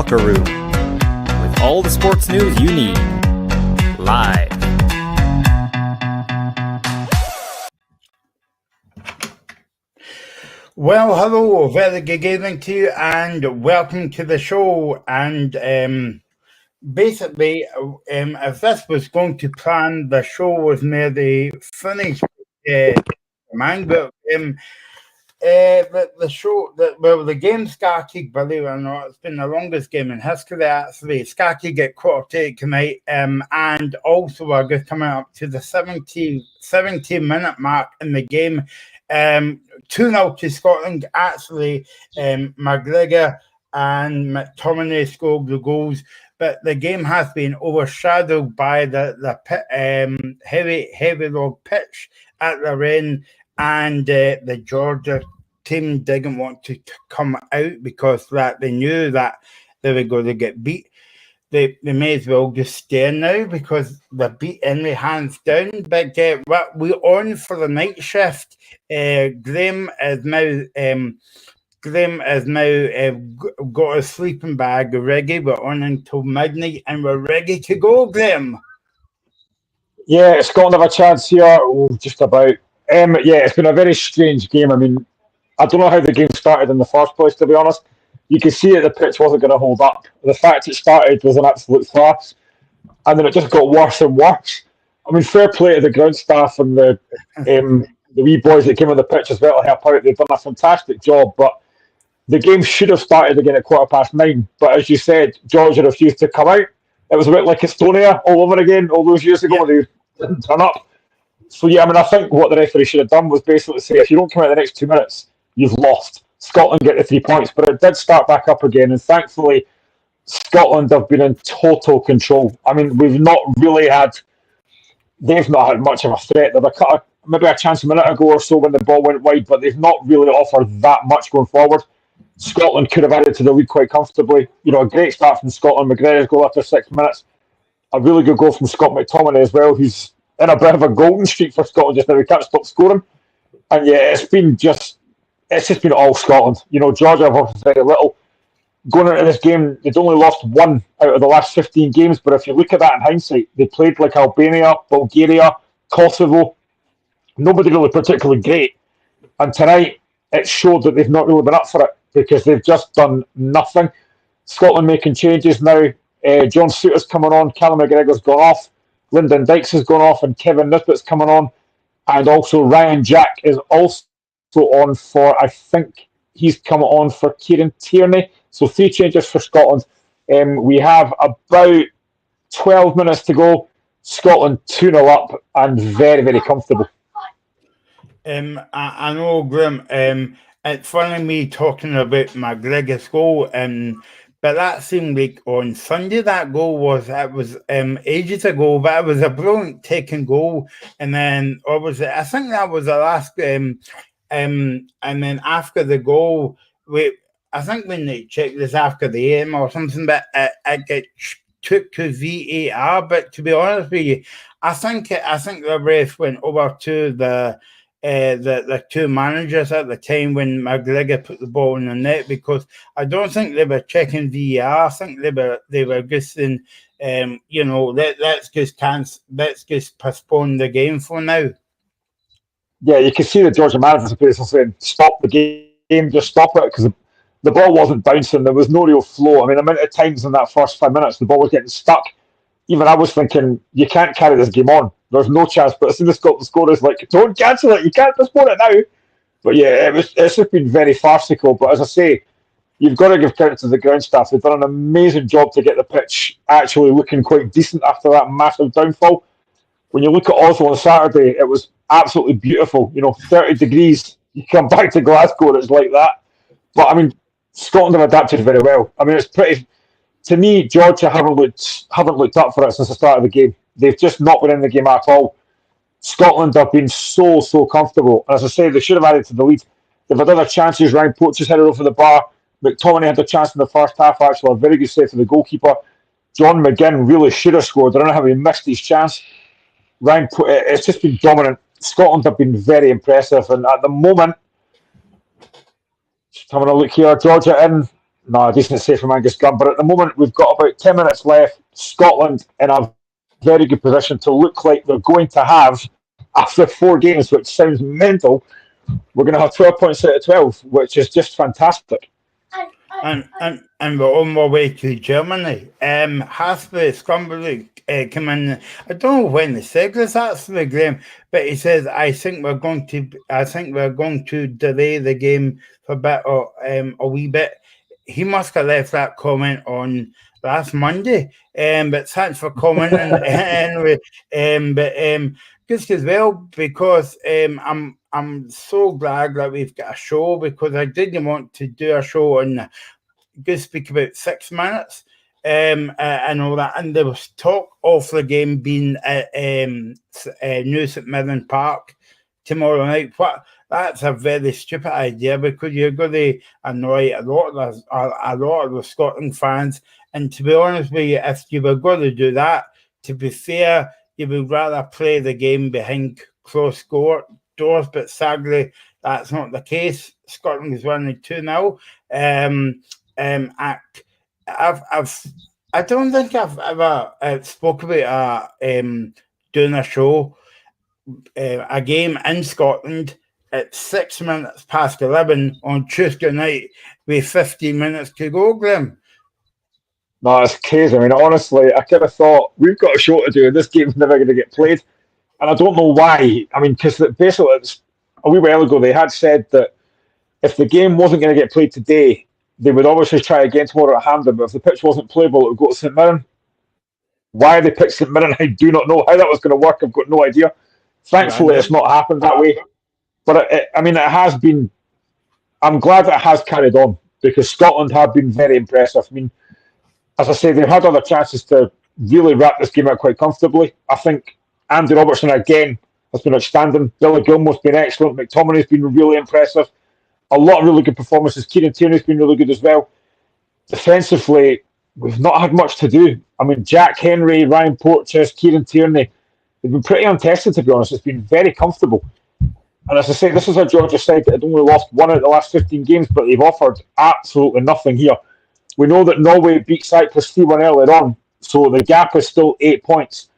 Locker Room, with all the sports news you need, live. Well, hello, very good evening to you, and welcome to the show. And basically, if this was going to plan, the show was nearly finished. Man, but the show, the game started, believe it or not, it's been the longest game in history, actually. Started at 8:15 tonight, and also we're just coming up to the 17-minute mark in the game. 2-0 to Scotland. Actually, McGregor and McTominay scored the goals, but the game has been overshadowed by the heavy log pitch at the end, and the Georgia team didn't want to come out because that they knew that they were going to get beat. They may as well just stay now because they're beaten their hands down. But we're on for the night shift. Graham is now got a sleeping bag ready. We're on until midnight and we're ready to go, Graham. Yeah, Scotland have a chance here. Just about. It's been a very strange game. I mean, I don't know how the game started in the first place, to be honest. You could see that the pitch wasn't going to hold up. The fact it started was an absolute farce, and then it just got worse and worse. I mean, fair play to the ground staff and the wee boys that came on the pitch as well to help out. They've done a fantastic job, but the game should have started again at 9:15. But as you said, Georgia refused to come out. It was a bit like Estonia all over again all those years ago when they didn't turn up. So, yeah, I mean, I think what the referee should have done was basically say, if you don't come out the next 2 minutes, you've lost. Scotland get the 3 points, but it did start back up again, and thankfully, Scotland have been in total control. I mean, they've not had much of a threat. They've maybe a chance a minute ago or so when the ball went wide, but they've not really offered that much going forward. Scotland could have added to the lead quite comfortably. You know, a great start from Scotland. McGregor's goal after 6 minutes. A really good goal from Scott McTominay as well, who's in a bit of a golden streak for Scotland just now. He can't stop scoring. And yeah, it's just been all Scotland. You know, Georgia have offered very little. Going into this game, they'd only lost 1 out of the last 15 games, but if you look at that in hindsight, they played like Albania, Bulgaria, Kosovo. Nobody really particularly great. And tonight, it showed that they've not really been up for it because they've just done nothing. Scotland making changes now. John Souttar's coming on, Callum McGregor's gone off, Lyndon Dykes has gone off, and Kevin Nisbet's coming on. And also Ryan Jack is also on for, I think he's come on for Kieran Tierney. So 3 changes for Scotland. We have about 12 minutes to go. Scotland 2-0 up and very, very comfortable. I know, Graham. It's funny me talking about McGregor's goal, but that seemed like on Sunday that goal was ages ago, but it was a brilliant taken goal. And then I think that was the last game. And then after the goal, I think when they checked this after the game or something, but it got took to VAR. But to be honest with you, I think the ref went over to the 2 managers at the time when McGregor put the ball in the net, because I don't think they were checking VAR. I think they were just saying, let's just postpone the game for now. Yeah, you can see the Georgia managers basically saying, stop the game, just stop it, because the ball wasn't bouncing. There was no real flow. I mean, the amount of times in that first 5 minutes, the ball was getting stuck. Even I was thinking, you can't carry this game on. There's no chance. But as soon as Scotland scored, it's like, don't cancel it. You can't postpone it now. But yeah, it's just been very farcical. But as I say, you've got to give credit to the ground staff. They've done an amazing job to get the pitch actually looking quite decent after that massive downfall. When you look at Oslo on Saturday, it was absolutely beautiful. 30 degrees. You come back to Glasgow and it's like that. But I mean, Scotland have adapted very well. I mean, it's pretty. To me, Georgia haven't looked up for it since the start of the game. They've just not been in the game at all. Scotland have been so comfortable. As I say, they should have added to the lead. They've had other chances. Ryan Poach has headed over the bar. McTominay had a chance in the first half, actually. A very good save for the goalkeeper. John McGinn really should have scored. I don't know how he missed his chance. It's just been dominant. Scotland have been very impressive. And at the moment, just having a look here, Georgia in No, decent save from Angus Gunn. But at the moment, we've got about 10 minutes left. Scotland in a very good position to look like they're going to have, after 4 games, which sounds mental, we're going to have 12 points out of 12, which is just fantastic. And we're on our way to Germany. Hasbury Scumberg came in. I don't know when he said this actually, Graham, but he says, I think we're going to delay the game for a bit or a wee bit. He must have left that comment on last Monday. But thanks for commenting anyway. But just as well, because I'm so glad that we've got a show, because I didn't want to do a show on just speak about 6 minutes and all that. And there was talk of the game being at New St Mirren Park tomorrow night. That's a very stupid idea, because you're going to annoy a lot of the Scotland fans. And to be honest with you, if you were going to do that, to be fair, you would rather play the game behind closed doors. But sadly, that's not the case. Scotland is winning 2-0. I don't think I've ever spoke about doing a show, a game in Scotland at 6 minutes past 11 on Tuesday night with 15 minutes to go, Graham. No, it's crazy. I mean, honestly, I kind of thought we've got a show to do, and this game's never going to get played. And I don't know why. I mean, because basically, it's, a wee while ago, they had said that if the game wasn't going to get played today, they would obviously try again tomorrow at Hampden, but if the pitch wasn't playable, it would go to St Mirren. Why they picked St Mirren, I do not know. How that was going to work, I've got no idea. Thankfully, it's not happened that way. But it has been. I'm glad that it has carried on, because Scotland have been very impressive. I mean, as I say, they've had other chances to really wrap this game out quite comfortably. I think Andy Robertson again has been outstanding. Billy Gilmore's been excellent. McTominay's been really impressive. A lot of really good performances. Kieran Tierney's been really good as well. Defensively, we've not had much to do. I mean, Jack Henry, Ryan Porteous, Kieran Tierney, they've been pretty untested, to be honest. It's been very comfortable. And as I say, this is a Georgia side that had only lost 1 out of the last 15 games, but they've offered absolutely nothing here. We know that Norway beat Cyprus 3-1 earlier on, so the gap is still 8 points.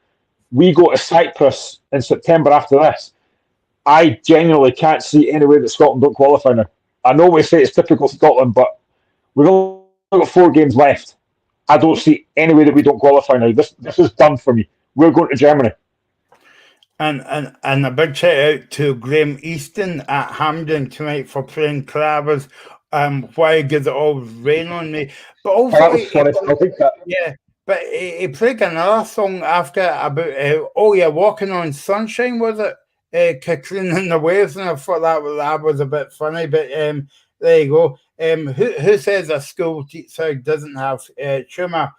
We go to Cyprus in September after this. I genuinely can't see any way that Scotland don't qualify now. I know we say it's typical Scotland, but we've only got 4 games left. I don't see any way that we don't qualify now. This is done for me. We're going to Germany. And a big shout out to Graham Easton at Hampden tonight for playing Clavers. Why did it all rain on me? But also, that was funny. I think that. Yeah, but he played another song after about Walking on Sunshine, was it? Katrina and the Waves, and I thought that was a bit funny. But there you go. Who says a school teacher doesn't have tumour?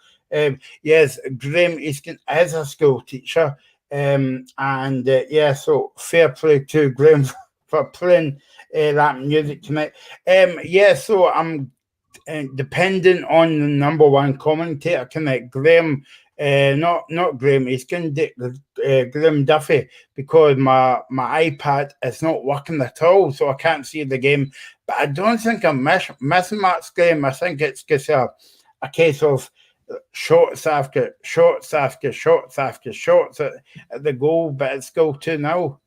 Yes, Graham Easton is a school teacher. So fair play to Graham for playing that music tonight. So I'm dependent on the number one commentator tonight, Graham. Not Graham Easton, Graham Duffy, because my iPad is not working at all, so I can't see the game. But I don't think I'm missing much, Graham. I think it's just a case of shots after shots after shots after shots at the goal, but it's still 2-0.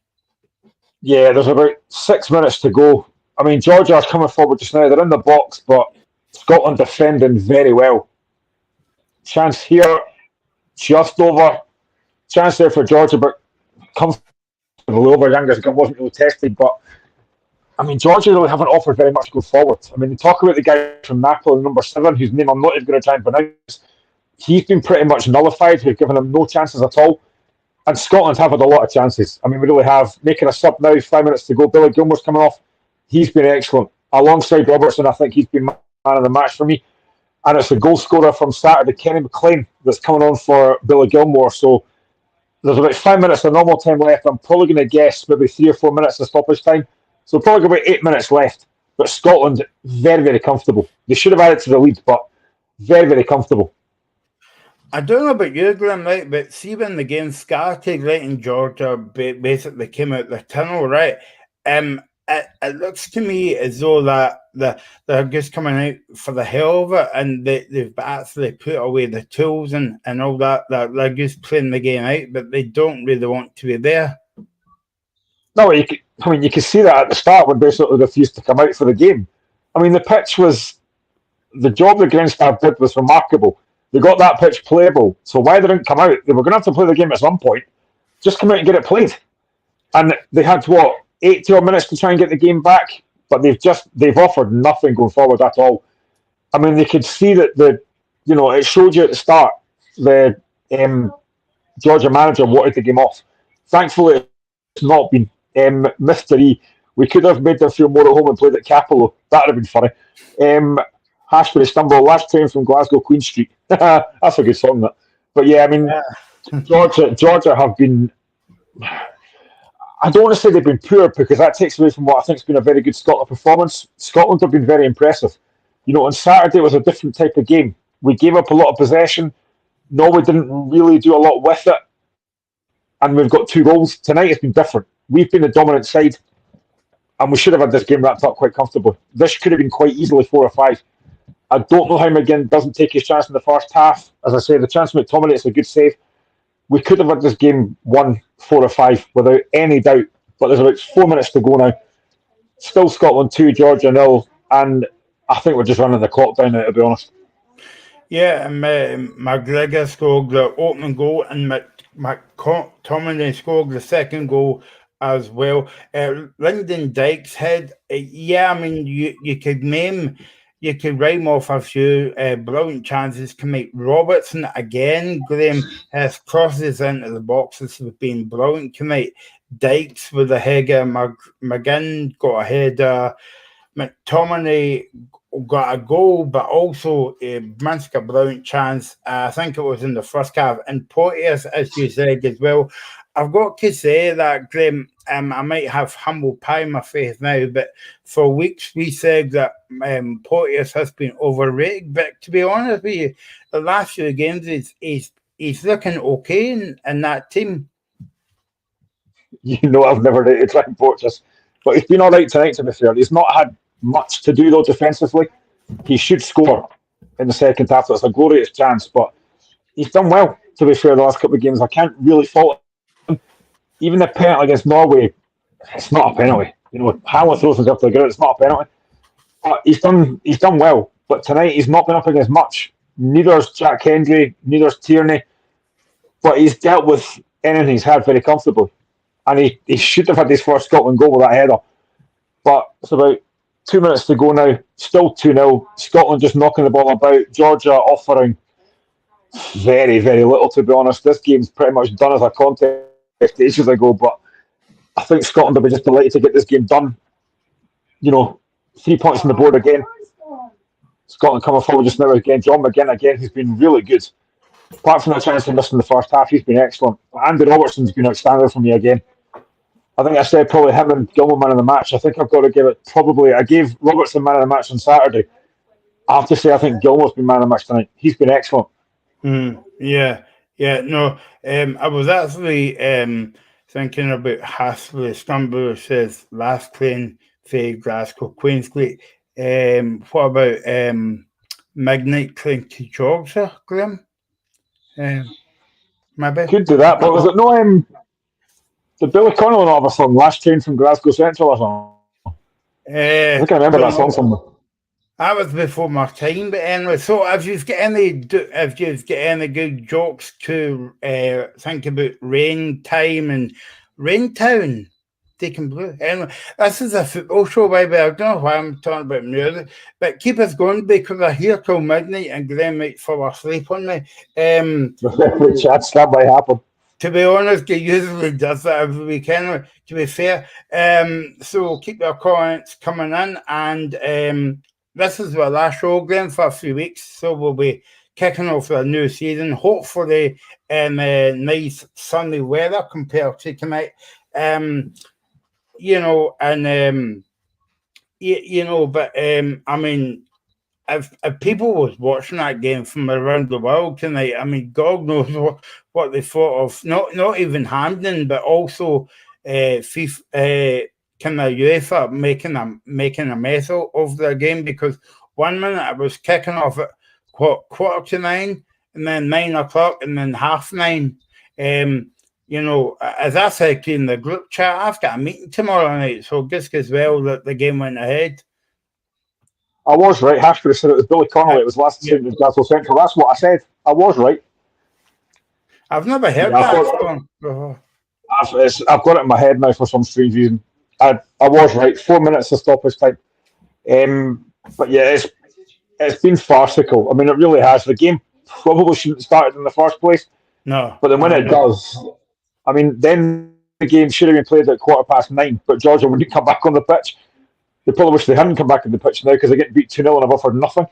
Yeah, there's about 6 minutes to go. I mean, Georgia's coming forward just now. They're in the box, but Scotland defending very well. Chance here, just over. Chance there for Georgia, but comfortably over. Youngest wasn't really tested, but I mean, Georgia really haven't offered very much going forward. I mean, they talk about the guy from Napoli, number 7, whose name I'm not even going to try and pronounce. He's been pretty much nullified. We've given him no chances at all. And Scotland have had a lot of chances. I mean, we really have. Making a sub now, 5 minutes to go. Billy Gilmore's coming off. He's been excellent. Alongside Robertson, I think he's been man of the match for me. And it's the goal scorer from Saturday, Kenny McLean, that's coming on for Billy Gilmore. So there's about 5 minutes of normal time left. I'm probably going to guess maybe 3 or 4 minutes of stoppage time. So probably about 8 minutes left. But Scotland, very, very comfortable. They should have added to the lead, but very, very comfortable. I don't know about you, Graham, right? But see when the game started, right, in Georgia basically came out the tunnel, right? it looks to me as though that they're just coming out for the hell of it, and they've actually put away the tools and all that. They're just playing the game out, but they don't really want to be there. No, you could see that at the start when basically they refused to come out for the game. I mean, the pitch was the job the ground staff did was remarkable. They got that pitch playable, so why they didn't come out? They were going to have to play the game at some point. Just come out and get it played. And they had 80 odd minutes to try and get the game back, but they've offered nothing going forward at all. I mean, they could see that it showed you at the start the Georgia manager wanted the game off. Thankfully, it's not been mystery. We could have made them feel more at home and played at Capello. That would have been funny. Hashbury Stumble, last train from Glasgow Queen Street. That's a good song, that. But yeah, I mean, Georgia have been. I don't want to say they've been poor because that takes away from what I think has been a very good Scotland performance. Scotland have been very impressive. On Saturday it was a different type of game. We gave up a lot of possession. Norway didn't really do a lot with it. And we've got 2 goals. Tonight it's been different. We've been the dominant side. And we should have had this game wrapped up quite comfortably. This could have been quite easily 4 or 5. I don't know how McGinn doesn't take his chance in the first half. As I say, the chance of McTominay is a good save. We could have had this game won 4 or 5 without any doubt. But there's about 4 minutes to go now. Still Scotland 2, Georgia 0. And I think we're just running the clock down now, to be honest. Yeah, and McGregor scored the opening goal, and McTominay scored the second goal as well. Lyndon Dykes head, I mean, you could rhyme off a few brilliant chances. Can make Robertson again. Graham has crosses into the boxes have been brilliant tonight. Dykes with a header. McGinn got a header. McTominay got a goal, but also missed a brilliant chance. I think it was in the first half. And Porteous, as you said as well, I've got to say that, Graham, I might have humble pie in my face now, but for weeks we said that Porteous has been overrated. But to be honest with you, the last few games he's looking okay in that team. I've never rated Ryan Porteous, but he's been all right tonight, to be fair. He's not had much to do, though, defensively. He should score in the second half. That's a glorious chance, but he's done well, to be fair, the last couple of games. I can't really fault him. Even the penalty against Norway, it's not a penalty. Howard throws himself to the ground, it's not a penalty. But he's done well. But tonight, he's not been up against much. Neither's Jack Hendry, neither's Tierney. But he's dealt with anything he's had very comfortably. And he should have had his first Scotland goal with that header. But it's about 2 minutes to go now. Still 2-0. Scotland just knocking the ball about. Georgia offering very, very little, to be honest. This game's pretty much done as a contest ages ago. But I think Scotland will be just delighted to get this game done. 3 points on the board again. Scotland coming forward just now again. John McGinn again. He's been really good. Apart from the chance he missed in the first half, he's been excellent. Andy Robertson's been outstanding for me again. I think I said probably him and Gilmour man of the match. I think I've got to give it probably. I gave Robertson man of the match on Saturday. I have to say I think Gilmour's been man of the match tonight. He's been excellent. Yeah. No, I was actually thinking about Hasley Stumble says last train for Glasgow Queensgate. What about Midnight Train to Georgia, Graham? Maybe could do that, but was it no? Did Billy Connolly not have a song, Last Train from Glasgow Central or something? I think I remember that song somewhere. That was before my time, but anyway. So, if you've got any good jokes to think about Rain Time and Raintown, Deacon Blue. Anyway, this is a football show, baby. I don't know why I'm talking about music, but keep us going because I'm here till midnight and Graham might fall asleep on me. Chats, that might happen. To be honest, he usually does that every weekend, to be fair. So keep your comments coming in. And this is our last show, Graham, for a few weeks. So we'll be kicking off the new season. Hopefully, nice sunny weather compared to tonight. But I mean, if people was watching that game from around the world tonight, I mean, God knows what they thought of not even Hampden, but also FIFA, kind of UEFA making a mess of the game, because 1 minute it was kicking off at quarter to 9, and then 9 o'clock, and then 9:30. As I said in the group chat, I've got a meeting tomorrow night, so just as well that the game went ahead. I was right. Hashbury said it was Billy Connolly. It was last season in Glasgow Central. That's what I said. I was right. I've never heard that before. I've got it in my head now for some strange reason. I was right. 4 minutes of stoppage time. But yeah, it's been farcical. I mean, it really has. The game probably shouldn't have started in the first place. No. But then when it does, I mean, then the game should have been played at 9:15. But Georgia wouldn't come back on the pitch. They probably wish they hadn't come back on the pitch now, because they're getting beat 2-0 and have offered nothing.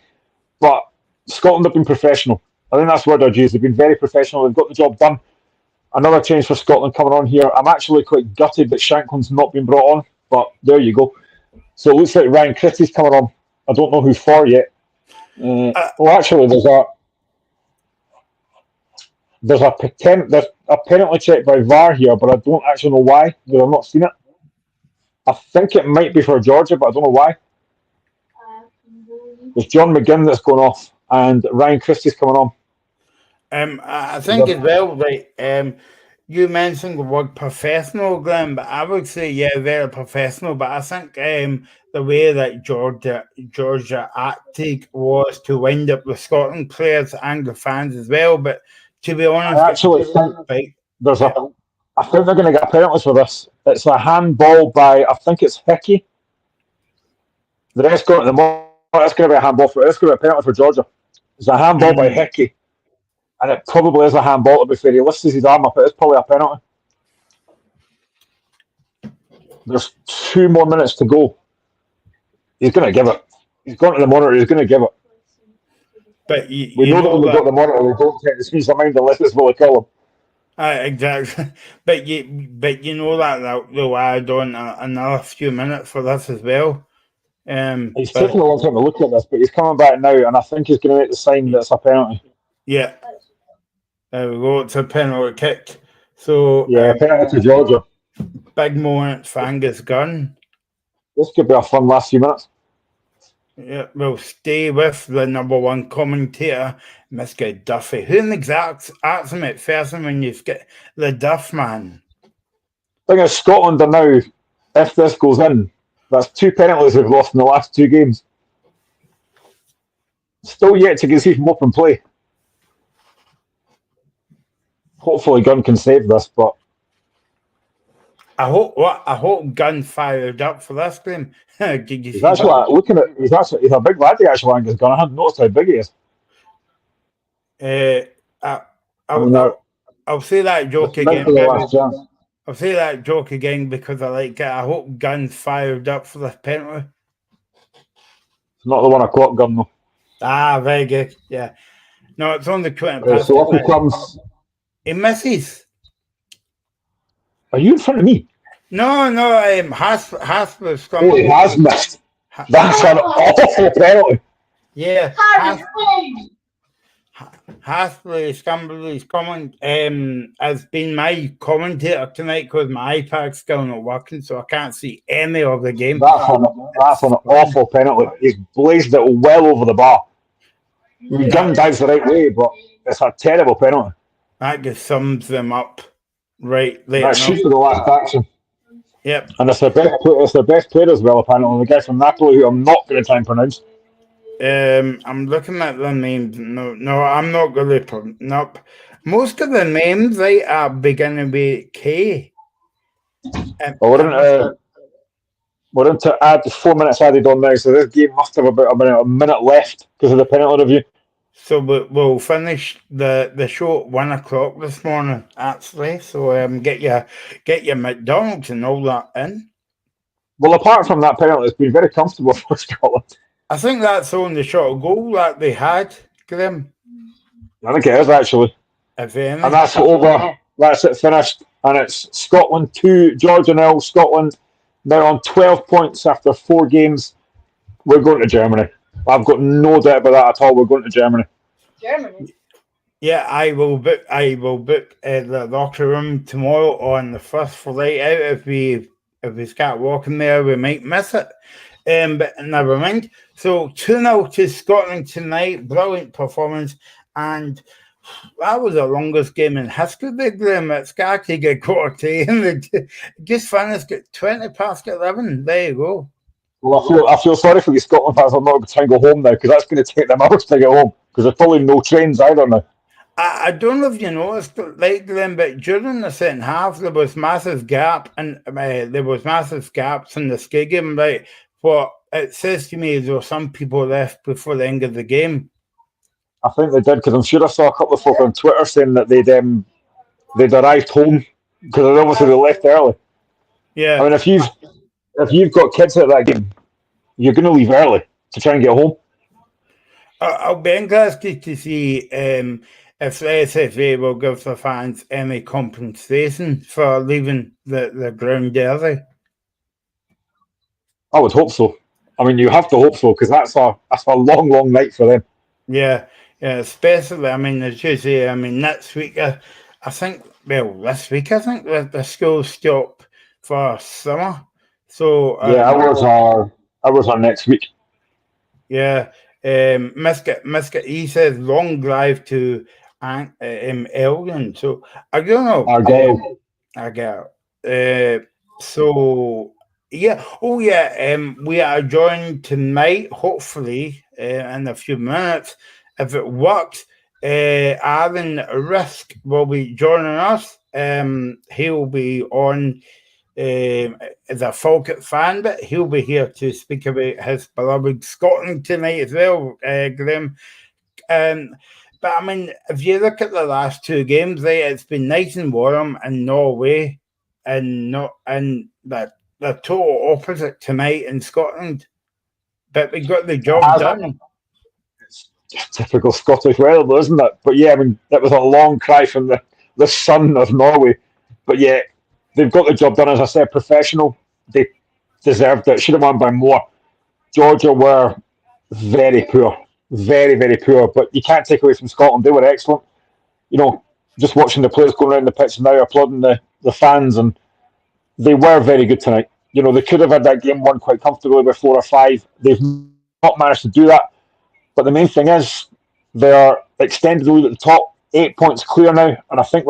But Scotland have been professional. I think that's the word I'd use. They've been very professional. They've got the job done. Another change for Scotland coming on here. I'm actually quite gutted that Shankland's not been brought on, but there you go. So it looks like Ryan Christie's coming on. I don't know who for yet. Actually, there's a penalty check by VAR here, but I don't actually know why, because I've not seen it. I think it might be for Georgia, but I don't know why. There's John McGinn that's going off, and Ryan Christie's coming on. I think as well, you mentioned the word professional, Glenn, but I would say, very professional. But I think the way that Georgia acted was to wind up the Scotland players and the fans as well. But to be honest, I actually think I think they're going to get penalties for this. It's a handball by, I think it's Hickey. The rest going to the moment. It's going to be a handball for. It's going to be a penalty for Georgia. It's a handball by Hickey, and it probably is a handball. To be fair, he lifts his arm up. It is probably a penalty. There's 2 more minutes to go. He's going to give it. He's gone to the monitor. He's going to give it. But we know that when we've got the monitor, we don't take the speech of mind unless it's Willie Collum. Exactly. But you know that they'll add on another few minutes for this as well. He's taking a long time to look at this, but he's coming back now, and I think he's going to make the sign that it's a penalty. Yeah. There we go. It's a penalty kick. So penalty to Georgia. Big moment for Angus Gunn. This could be a fun last few minutes. Yeah, we'll stay with the number one commentator, Mr. Duffy. Who in the exact asks him at first when you've got the Duff man? The thing is, Scotland are now, if this goes in, that's 2 penalties we've lost in the last 2 games. Still yet to concede from open play. Hopefully Gunn can save this, but I hope Gunn fired up for this game. Did you he's actually looking at he's a big lad, actually, Angus Gunn. I hadn't noticed how big he is. I'll say that joke again. I'll say that joke again because I like it. I hope Gunn's fired up for this penalty. It's not the one I caught, Gunn, though. Ah, very good. Yeah. No, it's on the 20. So up he comes. He misses. Are you in front of me? No. Hasper's coming. Oh, he has missed. That's an awful penalty. Yeah. Hasper Scumberly's comment has been my commentator tonight because my iPad's still not working, so I can't see any of the game. That's an awful penalty. He's blazed it well over the bar. Gunn dives the right way, but it's a terrible penalty. That just sums them up right there. That shoots for the last action. Yep. And it's their best player as well, apparently. The guy from Napoli, who I'm not going to try and pronounce. I'm looking at the names. No, I'm not going to. Nope. Most of the names are beginning with K. We're into add 4 minutes added on now, so this game must have about a minute left because of the penalty review. So we'll finish the show at 1 o'clock this morning, actually. So get your McDonald's and all that in. Well, apart from that penalty, it's been very comfortable for Scotland. I think that's on the shot of goal that they had, Graham. I think it is, actually. If any. And that's over. That's it, finished. And it's Scotland 2, Georgia 0. Scotland now on 12 points after 4 games. We're going to Germany. I've got no doubt about that at all. We're going to Germany. Germany? Yeah, I will book the locker room tomorrow on the first flight out if we if we start walking there, we might miss it. But never mind. So 2-0 to Scotland tonight. Brilliant performance. And that was the longest game in history, Graham. It's got to get quarter and they just finished at 20 past 11. There you go. Well, I feel sorry for the Scotland fans. I'm not going to try and go home now because that's going to take them hours to get home because there's probably no trains either now. I don't know if you noticed, like Graham, but during the second half, there was massive gap and there was massive gaps in the ski game, right? What it says to me is there were some people left before the end of the game. I think they did because I'm sure I saw a couple of folk on Twitter saying that they'd arrived home because obviously they left early. Yeah. I mean, if you've got kids at that game, you're going to leave early to try and get home. I'll be interested to see if the SFA will give the fans any compensation for leaving the ground early. I would hope so. I mean, you have to hope so because that's a long, long night for them. Yeah, especially, I mean, as you say, I mean, next week, this week, I think the schools stop for summer. So yeah, ours are next week. Yeah, Miska he says long drive to Elgin. So I don't know. Argyle. So yeah. Oh yeah. We are joined tonight. Hopefully, in a few minutes, if it works, Aaron Risk will be joining us. He will be on. As a Falkirk fan, but he'll be here to speak about his beloved Scotland tonight as well, Graham. But I mean, if you look at the last two games, it's been nice and warm in Norway, and the total opposite tonight in Scotland. But we got the job done. It's typical Scottish weather, though, isn't it? But yeah, I mean, that was a long cry from the sun of Norway. But yeah. They've got the job done, as I said, professional. They deserved it. Should have won by more. Georgia were very poor. Very, very poor. But you can't take away from Scotland. They were excellent. You know, just watching the players going around the pitch now, applauding the fans, and they were very good tonight. You know, they could have had that game won quite comfortably by 4 or 5. They've not managed to do that. But the main thing is, they are extended a little at the top. 8 points clear now. And I think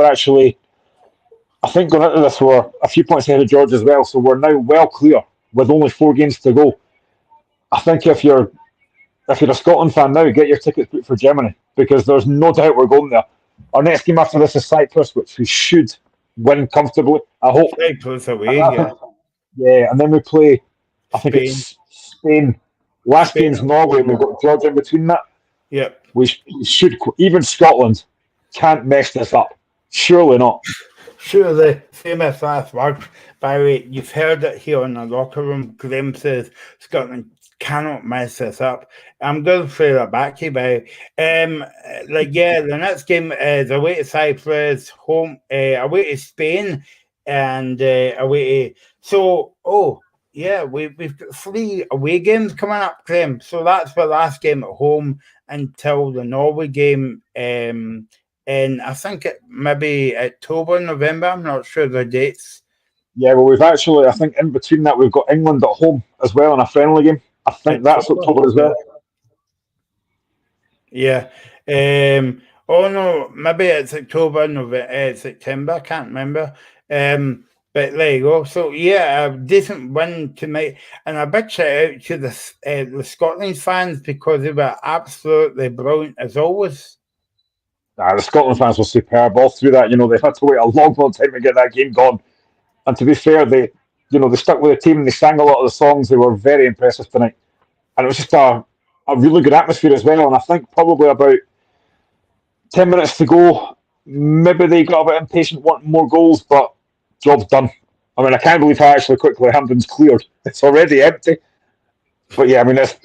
going into this, we're a few points ahead of Georgia as well, so we're now well clear with only 4 games to go. I think if you're a Scotland fan now, get your tickets booked for Germany because there's no doubt we're going there. Our next game after this is Cyprus, which we should win comfortably. I hope. Cyprus away, yeah. Yeah, and then we play. I think it's Spain. Last game's Norway, and we've got Georgia in between that. Yeah, we should. Even Scotland can't mess this up. Surely not. Sure, the famous last word. By the way, you've heard it here in the locker room. Graham says Scotland cannot mess this up. I'm going to throw that back to you, by the next game is away to Cyprus, home away to Spain, and away to. So, we've got 3 away games coming up, Graham. So that's the last game at home until the Norway game. And I think it maybe October, November. I'm not sure the dates. Yeah, well, we've actually, I think in between that, we've got England at home as well in a friendly game. I think that's October as well. Yeah. Oh, no, maybe it's October, November, September. I can't remember. But there you go. So, yeah, a decent win tonight. And a big shout out to the Scotland fans because they were absolutely brilliant as always. The Scotland fans were superb all through that. You know, they've had to wait a long, long time to get that game gone. And to be fair, they stuck with the team and they sang a lot of the songs. They were very impressive tonight. And it was just a really good atmosphere as well. And I think probably about 10 minutes to go, maybe they got a bit impatient wanting more goals, but job's done. I mean, I can't believe how actually quickly Hampden's cleared. It's already empty. But yeah, I mean, it's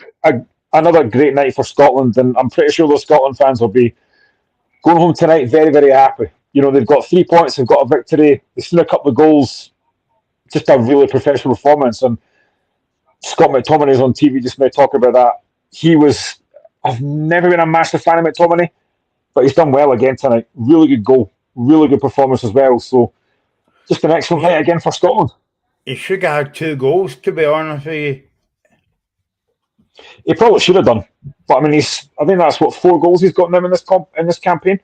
another great night for Scotland. And I'm pretty sure those Scotland fans will be going home tonight very, very happy. You know, they've got 3 points, they've got a victory, they've seen a couple of goals, just a really professional performance. And Scott McTominay's on TV just now talking about that. I've never been a massive fan of McTominay, but he's done well again tonight. Really good goal, really good performance as well. So just an excellent night again for Scotland. He should have had 2 goals, to be honest with you. He probably should have done, but I mean, I think that's what 4 goals he's got now in this campaign.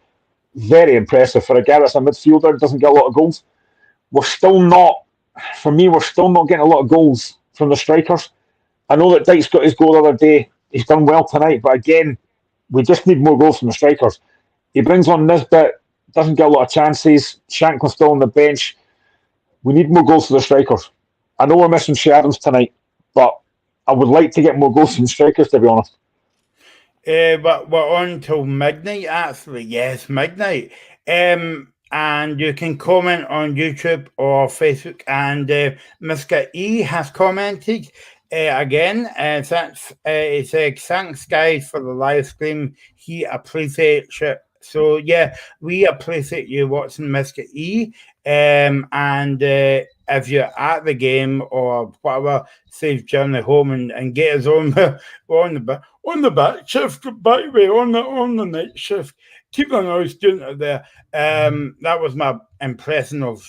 Very impressive for a guy that's a midfielder, doesn't get a lot of goals. We're still not, for me, we're still not getting a lot of goals from the strikers. I know that Dyke's got his goal the other day. He's done well tonight, but again, we just need more goals from the strikers. He brings on Nisbet, doesn't get a lot of chances. Shanklin's still on the bench. We need more goals for the strikers. I know we're missing Shea Adams tonight, but I would like to get more goals from the strikers, to be honest. But we're on till midnight, actually. Yes, midnight. And you can comment on YouTube or Facebook. And Mr. E has commented again. He said, thanks, guys, for the live stream. He appreciates it. So, yeah, we appreciate you watching, Mr. E. And if you're at the game or whatever, safe journey home and get us on the back shift, by the way, on the night shift. Keep an eye doing it there. That was my impression of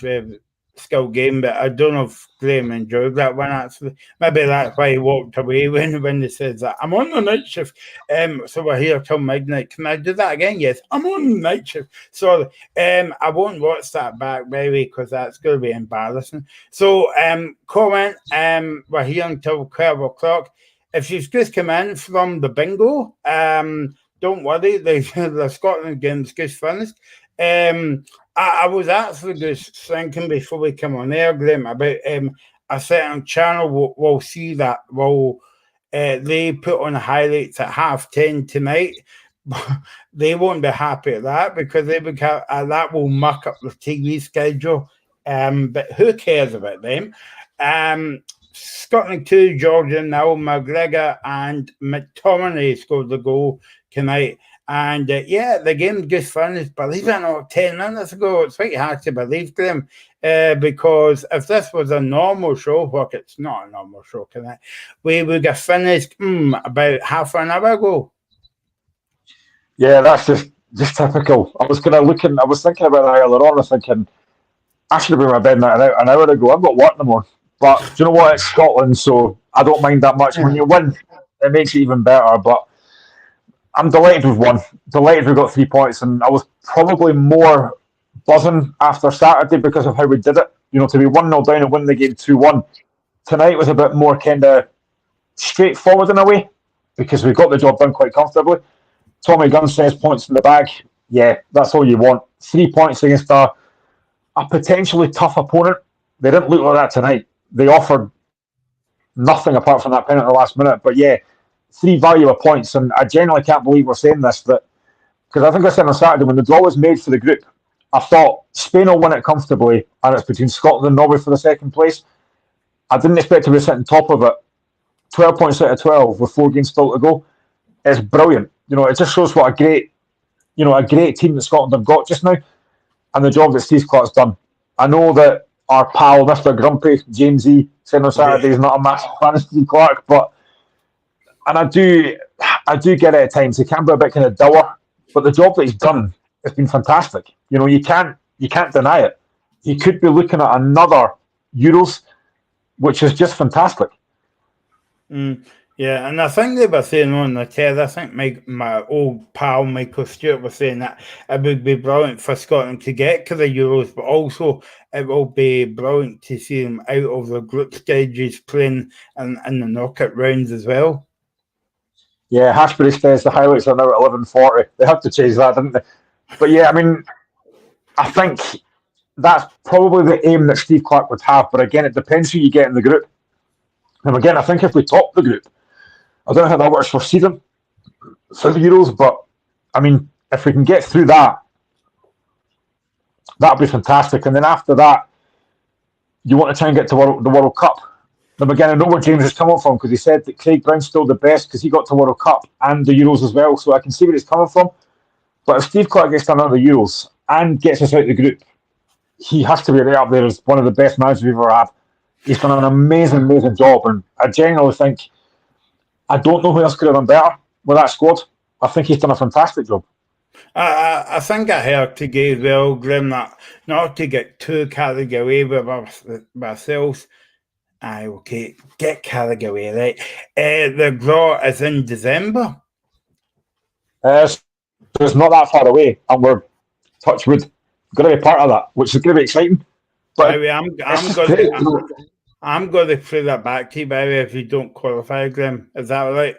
Skill Game, but I don't know if Graham enjoyed that one, actually. Maybe that's why he walked away when they said that. I'm on the night shift, so we're here till midnight. Can I do that again? Yes, I'm on the night shift. Sorry. I won't watch that back, maybe, because that's going to be embarrassing. So, comment. We're here until 12 o'clock. If you've just come in from the bingo, don't worry, the Scotland game's just finished. I was actually just thinking before we come on air, Graham, about a certain channel we'll see that they put on highlights at 10:30 tonight. They won't be happy at that because that will muck up the TV schedule. But who cares about them? Scotland 2, Georgia 0, McGregor and McTominay scored the goal tonight. And the game just finished, believe it or not, 10 minutes ago. It's quite hard to believe, Graham, because if this was a normal show, look, it's not a normal show tonight, we would have finished about half an hour ago. Yeah, that's just typical. I was thinking about that earlier on. I was thinking, I should have been in my bed an hour ago. I've got work in the morning. But do you know what? It's Scotland, so I don't mind that much. When you win, it makes it even better. But I'm delighted we've won. Delighted we got 3 points. And I was probably more buzzing after Saturday because of how we did it. You know, to be 1-0 down and win the game 2-1. Tonight was a bit more kind of straightforward in a way because we got the job done quite comfortably. Tommy Gunn says points in the bag. Yeah, that's all you want. 3 points against a potentially tough opponent. They didn't look like that tonight. They offered nothing apart from that penalty at the last minute. But yeah, 3 valuable points. And I genuinely can't believe we're saying this, because I think I said on Saturday when the draw was made for the group, I thought Spain will win it comfortably, and it's between Scotland and Norway for the second place. I didn't expect to be sitting top of it. 12 points out of 12 with 4 games still to go. It's brilliant. You know, it just shows what a great team that Scotland have got just now, and the job that Steve Clark's done. I know that our pal, Mr. Grumpy, James E, said on Saturday he's not a massive fan of Steve Clark, and I do get it at times. He can be a bit kind of dour, but the job that he's done has been fantastic. You know, you can't deny it. He could be looking at another Euros, which is just fantastic. Yeah, and I think they were saying on the TED, I think my old pal Michael Stewart was saying that it would be brilliant for Scotland to get to the Euros, but also it will be brilliant to see them out of the group stages playing in the knockout rounds as well. Yeah, Hashbury says the highlights are now at 11:40. They have to change that, didn't they? But yeah, I mean, I think that's probably the aim that Steve Clark would have. But again, it depends who you get in the group. And again, I think if we top the group, I don't know how that works for seeding for the Euros, but I mean, if we can get through that, that'll be fantastic. And then after that, you want to try and get to the World Cup. Then again, I know where James is coming from because he said that Craig Brown's still the best because he got to World Cup and the Euros as well. So I can see where he's coming from. But if Steve Clark gets to another Euros and gets us out of the group, he has to be right up there as one of the best managers we've ever had. He's done an amazing, amazing job. And I genuinely think, I don't know who else could have done better with that squad. I think he's done a fantastic job. I think I heard today as well, Graham, that not to get too carried away with ourselves, Aye, okay. Get carried away, right? The draw is in December. So it's not that far away, and we're touch wood going to be part of that, which is going to be exciting. But By the way, it's I'm just going great. to I'm going to throw that back to you, by the way, if you don't qualify, Graham. Is that right?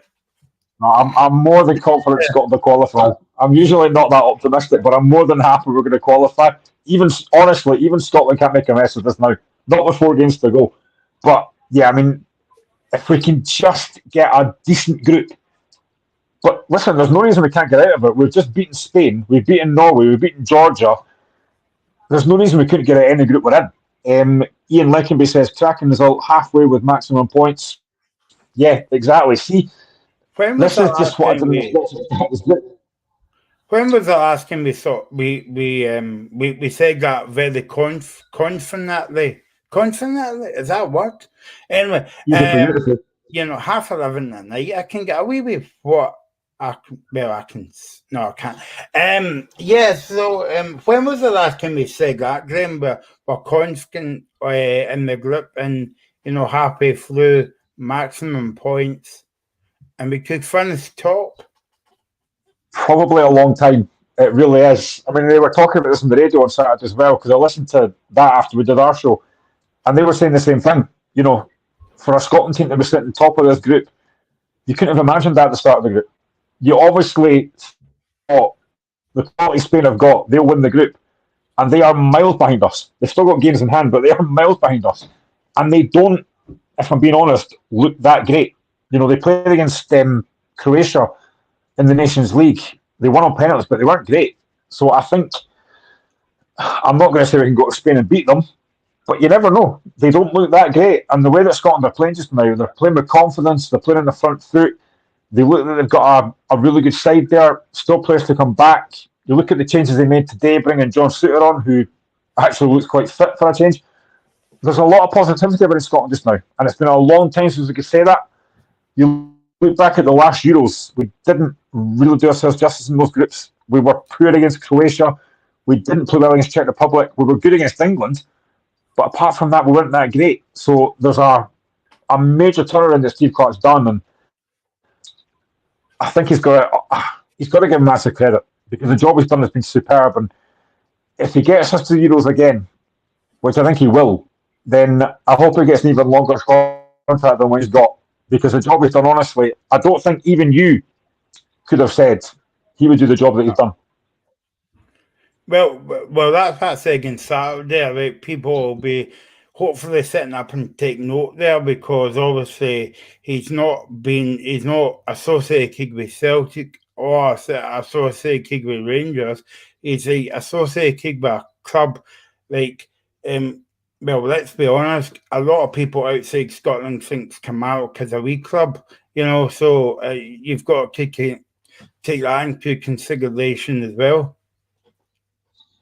I'm more than confident Scotland will qualify. I'm usually not that optimistic, but I'm more than happy we're going to qualify. Even honestly, even Scotland can't make a mess of this now. Not with 4 games to go. But yeah, I mean, if we can just get a decent group. But listen, there's no reason we can't get out of it. We've just beaten Spain, we've beaten Norway, we've beaten Georgia. There's no reason we couldn't get out of any group we're in. Ian Leckenby says cracking result halfway with maximum points. Yeah, exactly. See, When was this the is last just what I time didn't expect. When was the last time we thought we said that very confidently? Confidently, is that a word? Anyway, Beautiful. 11:30 at night, I can get away with what I can. No, I can't. Yeah. So, when was the last time we said that, Graham? We're confident in the group, and halfway through maximum points, and we could finish top. Probably a long time. It really is. I mean, they were talking about this on the radio on Saturday as well, because I listened to that after we did our show, and they were saying the same thing. For a Scotland team to be sitting top of this group, you couldn't have imagined that at the start of the group. You obviously thought the quality Spain have got, they'll win the group, and they are miles behind us. They've still got games in hand, but they are miles behind us, and they don't, if I'm being honest, look that great. They played against Croatia in the Nations League. They won on penalties, but they weren't great. So I think, I'm not going to say we can go to Spain and beat them, but you never know. They don't look that great. And the way that Scotland are playing just now, they're playing with confidence, they're playing on the front foot. They look like they've got a really good side there, still players to come back. You look at the changes they made today, bringing John Souttar on, who actually looks quite fit for a change. There's a lot of positivity about Scotland just now, and it's been a long time since we could say that. You look back at the last Euros, we didn't really do ourselves justice in those groups. We were poor against Croatia. We didn't play well against Czech Republic. We were good against England. But apart from that, we weren't that great. So there's a major turnaround that Steve Clarke's done. And I think he's got to give him massive credit, because the job he's done has been superb. And if he gets us to the Euros again, which I think he will, then I hope he gets an even longer contract than what he's got. Because the job he's done, honestly, I don't think even you could have said he would do the job that he's done. Well, that's against Saturday. Right? People will be hopefully sitting up and take note there, because obviously he's not associated with Celtic or associated with Rangers. He's associated with a club like well, let's be honest, a lot of people outside Scotland think Kilmarnock is a wee club, so you've got to take that into consideration as well.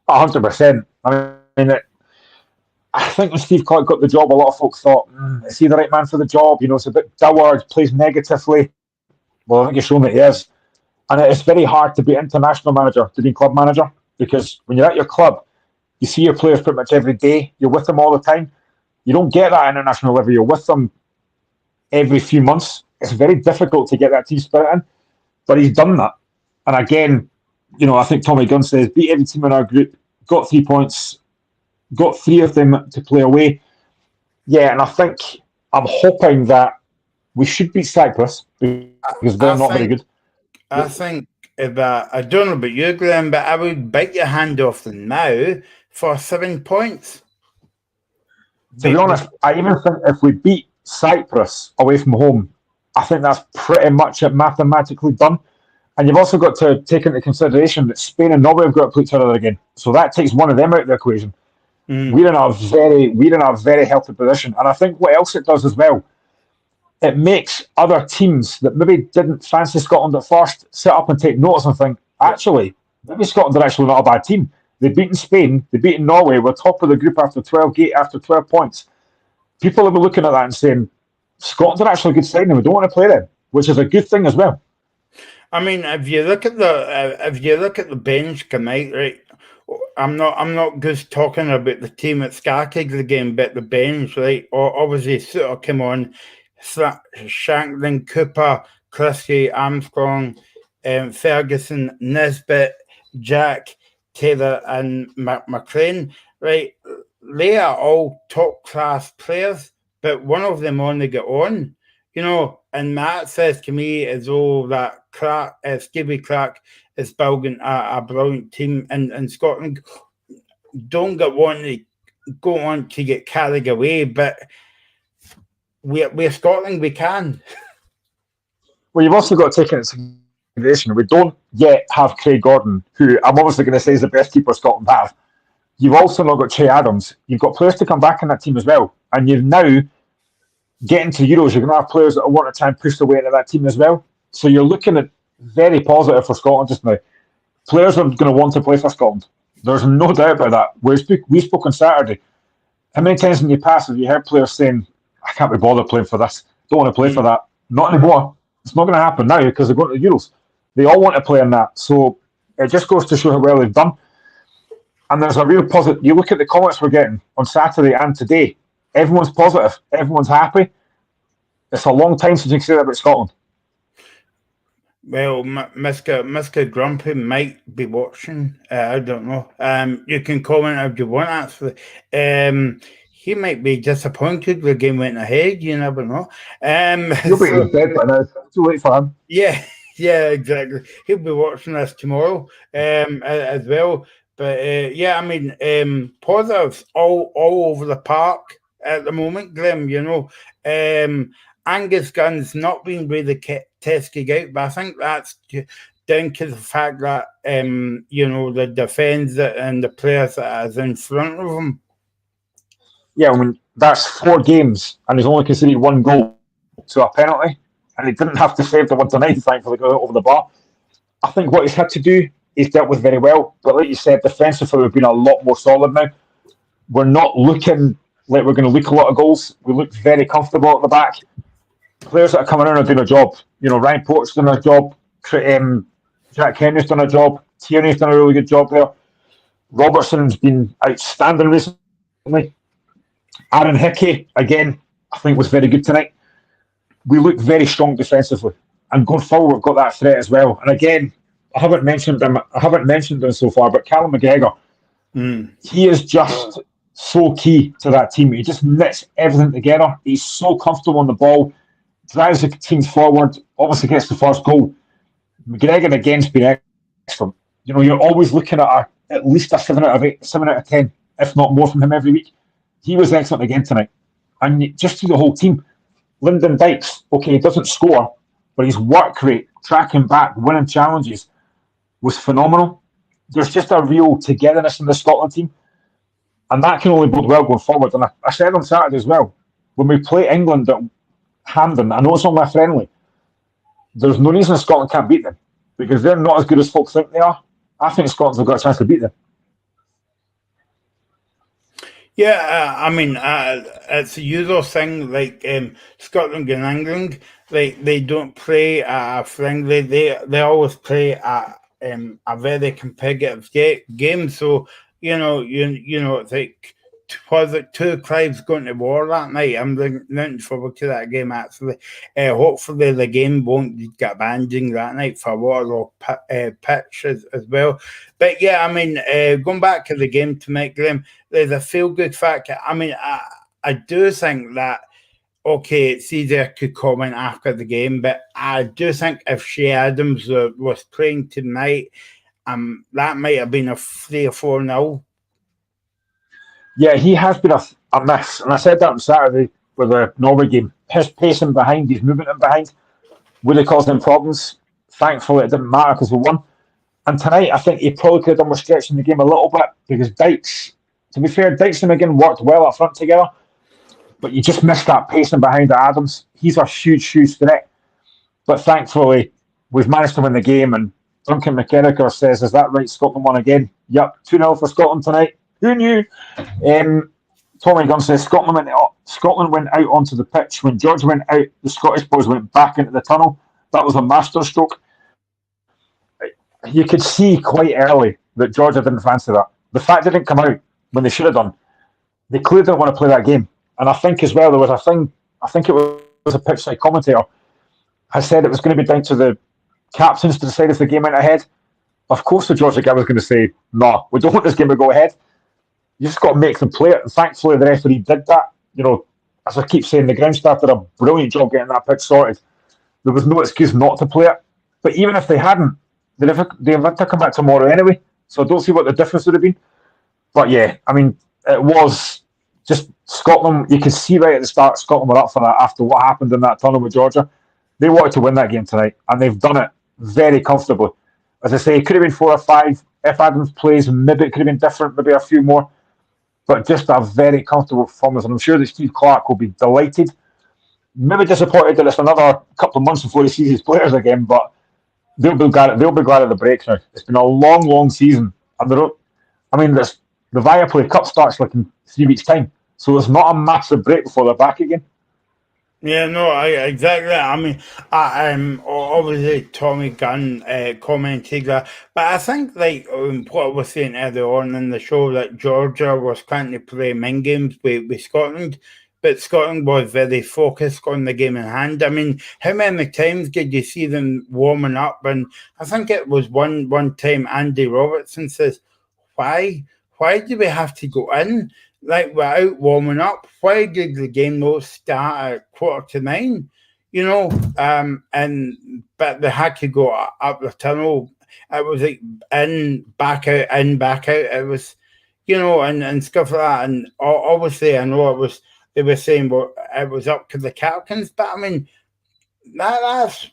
100%. I mean, I think when Steve Clarke got the job, a lot of folks thought, is he the right man for the job? It's a bit dour, plays negatively. Well, I think he's shown that he is. And it's very hard to be international manager, to be club manager, because when you're at your club, you see your players pretty much every day. You're with them all the time. You don't get that at international level. You're with them every few months. It's very difficult to get that team spirit in. But he's done that. And again, I think Tommy Gunn says, beat every team in our group, got 3 points, got 3 of them to play away. Yeah, and I'm hoping that we should beat Cyprus, because they're not very good. I think that, I don't know about you, Graham, but I would bite your hand off them now for 7 points. To be honest, I even think if we beat Cyprus away from home, I think that's pretty much mathematically done. And you've also got to take into consideration that Spain and Norway have got to play each other again. So that takes one of them out of the equation. We're in a very healthy position. And I think what else it does as well, it makes other teams that maybe didn't fancy Scotland at first sit up and take notice and think, actually, maybe Scotland are actually not a bad team. They've beaten Spain, they've beaten Norway, we're top of the group after 12 points. People will be looking at that and saying, Scotland are actually a good side and we don't want to play them, which is a good thing as well. I mean, if you look at the bench tonight, right? I'm not just talking about the team at Scarkig again, but the bench, right? Or obviously Suter came on, Shankland, Cooper, Christie, Armstrong, Ferguson, Nisbet, Jack, Taylor, and McLean, right? They are all top class players, but one of them only got on, And Matt says to me as though that Stevie Clark is building a brilliant team in Scotland. Don't want to go on to get carried away, but we're Scotland, we can. Well, you've also got to take into consideration we don't yet have Craig Gordon, who I'm obviously going to say is the best keeper Scotland have. You've also not got Che Adams. You've got players to come back in that team as well. And you've now, getting to Euros, you're going to have players that want to try and push their way into that team as well. So you're looking at very positive for Scotland just now. Players are going to want to play for Scotland. There's no doubt about that. We spoke on Saturday. How many times in the past have you heard players saying, I can't be bothered playing for this. Don't want to play for that. Not anymore. It's not going to happen now because they're going to the Euros. They all want to play in that. So it just goes to show how well they've done. And there's a real positive. You look at the comments we're getting on Saturday and today. Everyone's positive. Everyone's happy. It's a long time since you can say that about Scotland. Well, Mr. Grumpy might be watching. I don't know. You can comment if you want, actually. He might be disappointed the game went ahead. You never know. He'll be in bed by now. It's too late for him. Yeah, exactly. He'll be watching this tomorrow as well. But yeah, I mean, positives all over the park at the moment, Glim. Angus Gunn's not been really tested out, but I think that's down to the fact that the defence and the players that is in front of him. Yeah, I mean that's 4 games, and he's only conceded 1 goal to a penalty, and he didn't have to save the one tonight, thankfully, go over the bar. I think what he's had to do, he's dealt with very well. But like you said, defensively, we've been a lot more solid now. We're not looking like we're going to leak a lot of goals. We look very comfortable at the back. Players that are coming in are doing a job. Ryan Port's done a job. Jack Henry's done a job. Tierney's done a really good job there. Robertson's been outstanding recently. Aaron Hickey, again, I think was very good tonight. We look very strong defensively. And going forward, we've got that threat as well. And again, I haven't mentioned him so far, but Callum McGregor, he is just so key to that team. He just knits everything together. He's so comfortable on the ball, drives the team forward, obviously gets the first goal. McGregor again's been excellent. You're always looking at at least a 7 out of 10, if not more from him every week. He was excellent again tonight. And just through the whole team, Lyndon Dykes, okay, he doesn't score, but his work rate, tracking back, winning challenges, was phenomenal. There's just a real togetherness in the Scotland team, and that can only bode well going forward. And I said on Saturday as well, when we play England at Hampden, I know it's only a friendly, there's no reason Scotland can't beat them, because they're not as good as folks think they are. I think Scotland have got a chance to beat them. Yeah, I mean, it's a Euro thing, like Scotland and England, they don't play a friendly, they always play a very competitive game. So, it's like, was it 2 Clives going to war that night? I'm looking forward to that game, actually. Hopefully the game won't get abandoned that night for Waterloo pitch as well. But yeah, I mean, going back to the game tonight, Graham, there's a feel-good factor. I mean, I do think that, okay, it's easier to comment after the game, but I do think if Shea Adams was playing tonight, that might have been a 3 or 4-0. Yeah, he has been a miss. And I said that on Saturday with the Norway game. His pacing behind, his movement in behind, really caused them problems. Thankfully, it didn't matter because we won. And tonight, I think he probably could have done more stretching the game a little bit because Dykes, to be fair, Dykes and McGinn worked well up front together. But you just missed that pacing behind Adams. He's a huge threat. But thankfully, we've managed to win the game. And Duncan McKennicker says, is that right? Scotland won again. Yep, 2-0 for Scotland tonight. Who knew? Tommy Gunn says Scotland went out onto the pitch. When George went out, the Scottish boys went back into the tunnel. That was a masterstroke. You could see quite early that Georgia didn't fancy that. the fact they didn't come out when they should have done, they clearly didn't want to play that game. And I think as well, there was a thing, I think it was a pitch side commentator, has said it was going to be down to the captains to decide if the game went ahead. Of course, the Georgia guy was going to say, no, we don't want this game to go ahead. You just got to make them play it. And thankfully, the referee did that. You know, as I keep saying, the ground staff did a brilliant job getting that pitch sorted. There was no excuse not to play it. But even if they hadn't, they'd have to come back tomorrow anyway. So I don't see what the difference would have been. But yeah, I mean, it was just Scotland. You could see right at the start, Scotland were up for that after what happened in that tunnel with Georgia. They wanted to win that game tonight, and they've done it very comfortably. As I say, it could have been 4 or 5. If Adams plays, maybe it could have been different, maybe a few more. But just a very comfortable performance, and I'm sure that Steve Clarke will be delighted. Maybe disappointed that it's another couple of months before he sees his players again, but they'll be glad of the break now. It's been a long, long season, and the Viaplay Cup starts like in 3 weeks' time, so it's not a massive break before they're back again. Yeah, no, exactly. I mean, obviously Tommy Gunn commented that, but I think like what I was saying earlier on in the show, that Georgia was trying to play min games with Scotland, but Scotland was very focused on the game in hand. I mean, how many times did you see them warming up? And I think it was one time Andy Robertson says, "Why do we have to go in? Like, we're out warming up. Why did the game not start at 8:45? You know, but they had to go up the tunnel. It was like in, back out, in, back out. It was, you know, and stuff like that. And obviously, I know it was, they were saying, well, it was up to the captains, but I mean, that's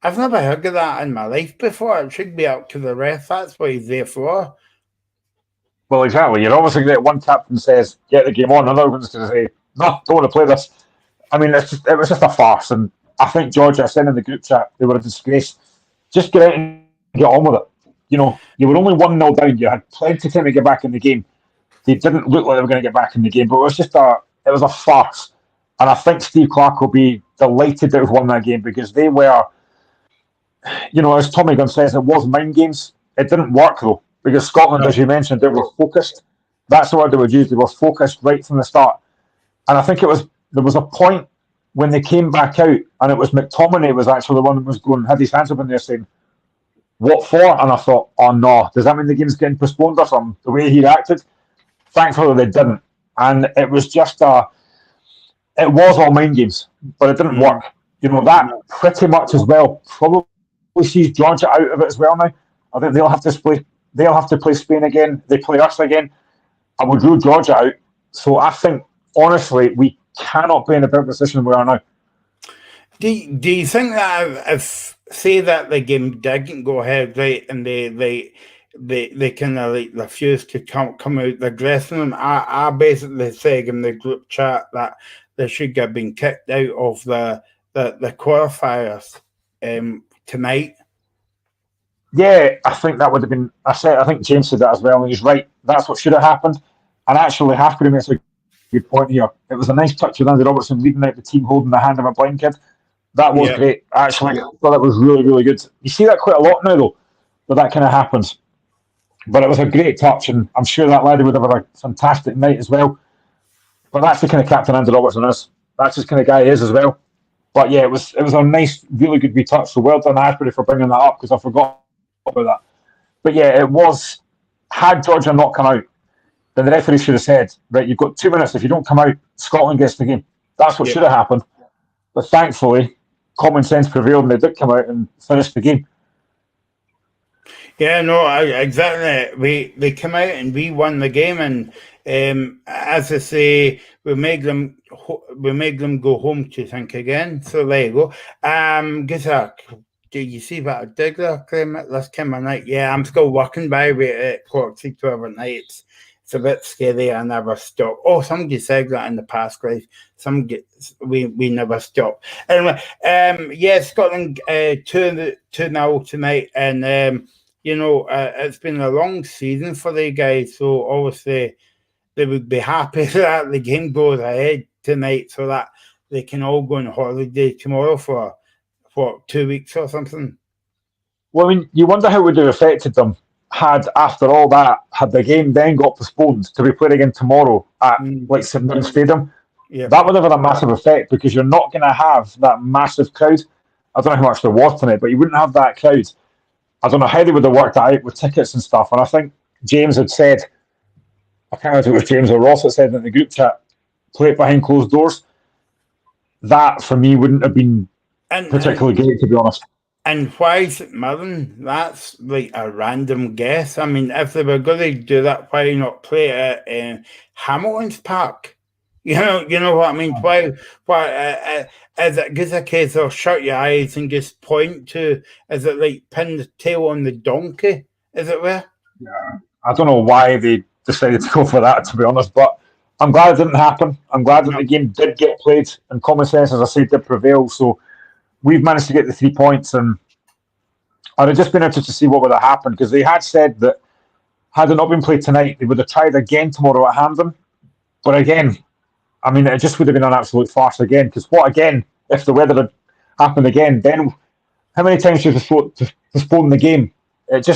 I've never heard of that in my life before. It should be up to the ref. That's what he's there for. Well, exactly. You're obviously going to get one captain says, get the game on, another one's going to say, no, don't want to play this. I mean, it was just a farce. And I think Georgia said in the group chat, they were a disgrace. Just get out and get on with it. You know, you were only 1-0 down. You had plenty of time to get back in the game. They didn't look like they were going to get back in the game, but it was a farce. And I think Steve Clarke will be delighted to have won that game, because they were, you know, as Tommy Gunn says, it was mind games. It didn't work though, because Scotland, as you mentioned, they were focused. That's the word they were used. They were focused right from the start. And I think there was a point when they came back out, and it was McTominay was actually the one that was going, had his hands up in there saying, what for? And I thought, oh no, does that mean the game's getting postponed or something? The way he acted. Thankfully they didn't. And it was just it was all mind games, but it didn't work. You know, that pretty much as well probably sees Georgia out of it as well now. I think they'll have to play Spain again. They play us again, and we'll rule Georgia out. So I think, honestly, we cannot be in a better position we are now. Do you think that if say that the game didn't go ahead, right, and they kind of like refuse to come out the dressing room, I basically said in the group chat that they should have been kicked out of the qualifiers tonight. Yeah, I think that would have been. I think James said that as well, and he's right. That's what should have happened. And actually, Hampden makes a good point here. It was a nice touch with Andy Robertson leading out the team, holding the hand of a blind kid. That was great. Actually, I thought that was really, really good. You see that quite a lot now, though, that kind of happens. But it was a great touch, and I'm sure that laddie would have had a fantastic night as well. But that's the kind of captain Andy Robertson is. That's the kind of guy he is as well. But yeah, it was a nice, really good wee touch. So well done, Ashbury, for bringing that up, because I forgot about that. But yeah, it was. Had Georgia not come out, then the referee should have said, right, you've got 2 minutes. If you don't come out, Scotland gets the game. That's what should have happened. But thankfully, common sense prevailed, and they did come out and finish the game. Yeah, no, exactly. They came out and we won the game, and as I say, we made them go home to think again. So there you go. Did you see what I did there, Clement? This time of night? Yeah, I'm still working by way at 12 at night. It's a bit scary. I never stop. Oh, somebody said that in the past, guys. We never stop. Anyway, Scotland 2-0 tonight, and you know, it's been a long season for the guys, so obviously they would be happy that the game goes ahead tonight, so that they can all go on holiday tomorrow for 2 weeks or something. Well, I mean, you wonder how it would have affected them had, after all that, had the game then got postponed to be played again tomorrow at like St Mirren Stadium, that would have had a massive effect because you're not going to have that massive crowd. I don't know how much there was tonight, but you wouldn't have that crowd. I don't know how they would have worked that out with tickets and stuff. And I think James had said, I can't remember if it was James or Ross that said in the group chat, play it behind closed doors. That, for me, wouldn't have been particularly great, to be honest. And why is it Mirren? That's like a random guess. I mean, if they were going to do that, why not play it at Hamilton's Park? You know what I mean? Why is it just a case of shut your eyes and just point to? Is it like pin the tail on the donkey? Is it where? Yeah, I don't know why they decided to go for that, to be honest, but I'm glad it didn't happen. I'm glad that the game did get played, and common sense, as I said, did prevail. So we've managed to get the 3 points, and I'd have just been interested to see what would have happened, because they had said that had it not been played tonight, they would have tried again tomorrow at Hampden. But again, I mean, it just would have been an absolute farce again, because what again, if the weather had happened again, then how many times should you postpone the game? It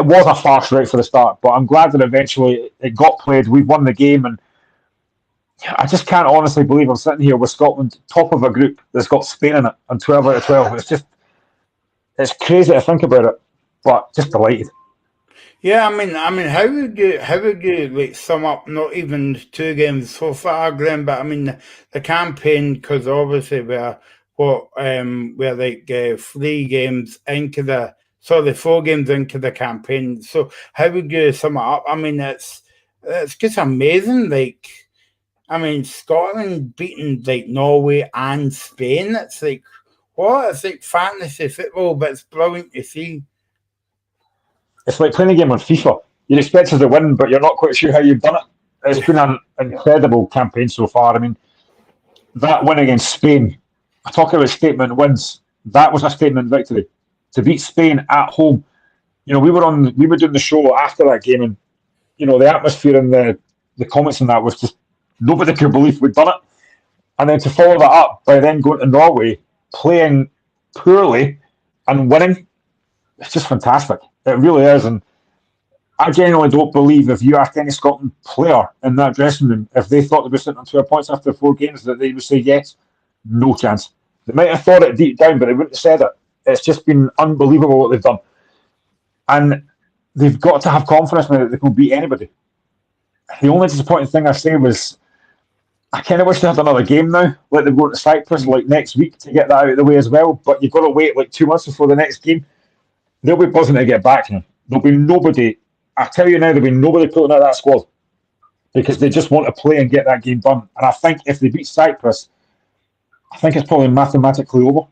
was a farce right for the start, but I'm glad that eventually it got played. We've won the game, and I just can't honestly believe I'm sitting here with Scotland top of a group that's got Spain in it and 12 out of 12. It's crazy to think about it, but just delighted. Yeah, I mean, how would you like sum up not even 2 games so far, Glenn? But I mean the campaign, because obviously we're like 3 games into the 4 games into the campaign. So how would you sum it up? I mean, it's just amazing. Like, I mean, Scotland beating like Norway and Spain. It's like what? It's like fantasy football, but it's brilliant to see. It's like playing a game on FIFA. You're expected to win, but you're not quite sure how you've done it. It's been an incredible campaign so far. I mean, that win against Spain, I talk about statement wins. That was a statement victory. To beat Spain at home. You know, we were doing the show after that game, and you know, the atmosphere and the comments and that was just nobody could believe we'd done it. And then to follow that up by then going to Norway, playing poorly and winning, it's just fantastic. It really is. And I genuinely don't believe if you asked any Scotland player in that dressing room, if they thought they were sitting on 12 points after 4 games, that they would say yes. No chance. They might have thought it deep down, but they wouldn't have said it. It's just been unbelievable what they've done. And they've got to have confidence now that they can beat anybody. The only disappointing thing I say was I kind of wish they had another game now. Let them go to Cyprus like next week to get that out of the way as well. But you've got to wait like 2 months before the next game. They'll be buzzing to get back now. There'll be nobody, I tell you now, there'll be nobody pulling out that squad because they just want to play and get that game done. And I think if they beat Cyprus, I think it's probably mathematically over.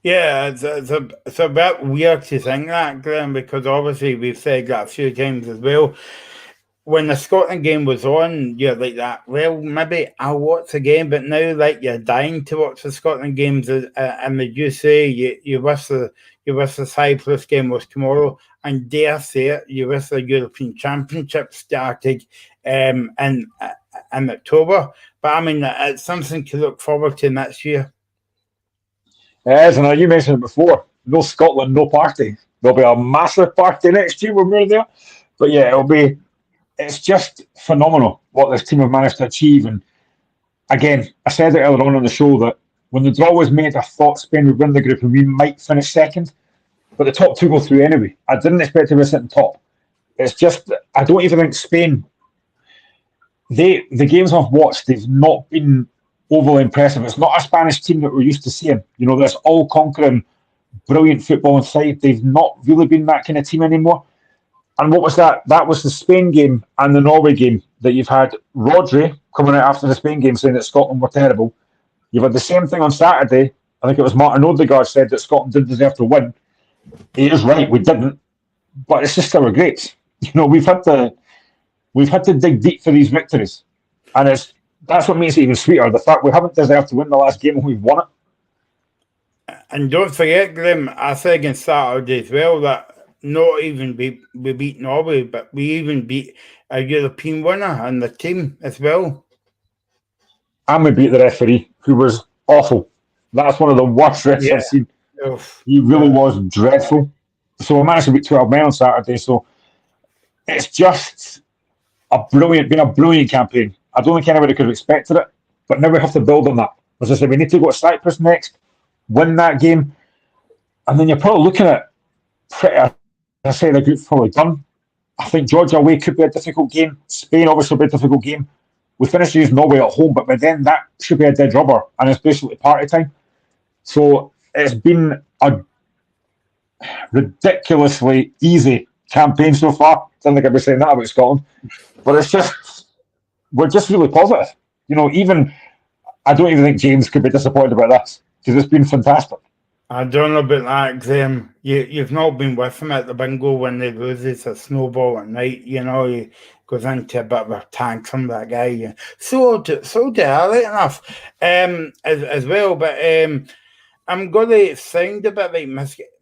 Yeah, it's a bit weird to think that, Graham, because obviously we've said that a few times as well. When the Scotland game was on, you're like that, well, maybe I'll watch the game, but now like you're dying to watch the Scotland games, and as you say, you wish the Cyprus game was tomorrow, and dare say it, you wish the European Championship started in October. But I mean, it's something to look forward to next year. It is, and you mentioned it before, no Scotland, no party. There'll be a massive party next year when we're there. But yeah, it's just phenomenal what this team have managed to achieve. And again, I said it earlier on the show that when the draw was made, I thought Spain would win the group and we might finish second. But the top 2 go through anyway. I didn't expect to be sitting top. It's just, I don't even think Spain, the games I've watched, they've not been overly impressive. It's not a Spanish team that we're used to seeing. You know, this all-conquering, brilliant football inside. They've not really been that kind of team anymore. And what was that? That was the Spain game and the Norway game that you've had Rodri coming out after the Spain game saying that Scotland were terrible. You've had the same thing on Saturday. I think it was Martin Odegaard said that Scotland didn't deserve to win. He is right, we didn't. But it's just our greats. You know, we've had to dig deep for these victories. And that's what makes it even sweeter. The fact we haven't deserved to win the last game and we've won it. And don't forget, Graham, I said against Saturday as well that not even we beat Norway, but we even beat a European winner and the team as well. And we beat the referee, who was awful. That's one of the worst refs I've seen. He really was dreadful. So we managed to beat 12 men on Saturday. So it's just been a brilliant campaign. I don't think anybody could have expected it, but now we have to build on that. As I said, we need to go to Cyprus next, win that game, and then you're probably looking at pretty. As I say, the group's probably done. I think Georgia away could be a difficult game. Spain obviously will be a difficult game. We finished using Norway at home, but by then that should be a dead rubber, and it's basically party time. So it's been a ridiculously easy campaign so far. I don't think I'd be saying that about Scotland, but we're just really positive. Even I don't even think James could be disappointed about this because it's been fantastic. I don't know about that, Graham. You've not been with him at the bingo when they lose. It's a snowball at night. He goes into a bit of a tantrum, that guy. So do I, right enough, as well. But I'm going to sound a bit like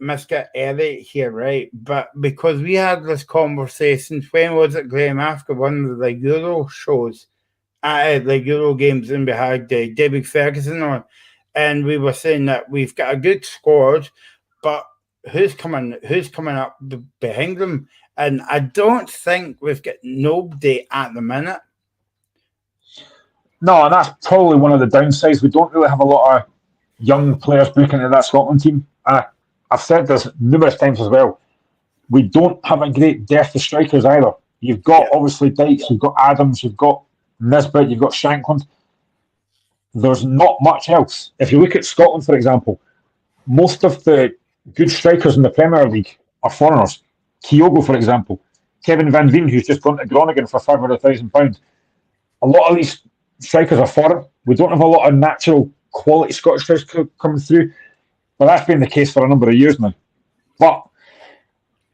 Mr. Eric here, right? But because we had this conversation, when was it, Graham? After one of the Euro shows, the Euro games, and we had David Ferguson on. And we were saying that we've got a good squad, but who's coming up behind them? And I don't think we've got nobody at the minute. No, and that's probably one of the downsides. We don't really have a lot of young players breaking into that Scotland team. I've said this numerous times as well. We don't have a great depth of strikers either. You've got obviously Dykes, you've got Adams, you've got Nisbet, you've got Shankland. There's not much else. If you look at Scotland, for example, most of the good strikers in the Premier League are foreigners. Kyogo, for example, Kevin Van Veen, who's just gone to Groningen for £500,000. A lot of these strikers are foreign. We don't have a lot of natural quality Scottish strikers coming through, but that's been the case for a number of years now. But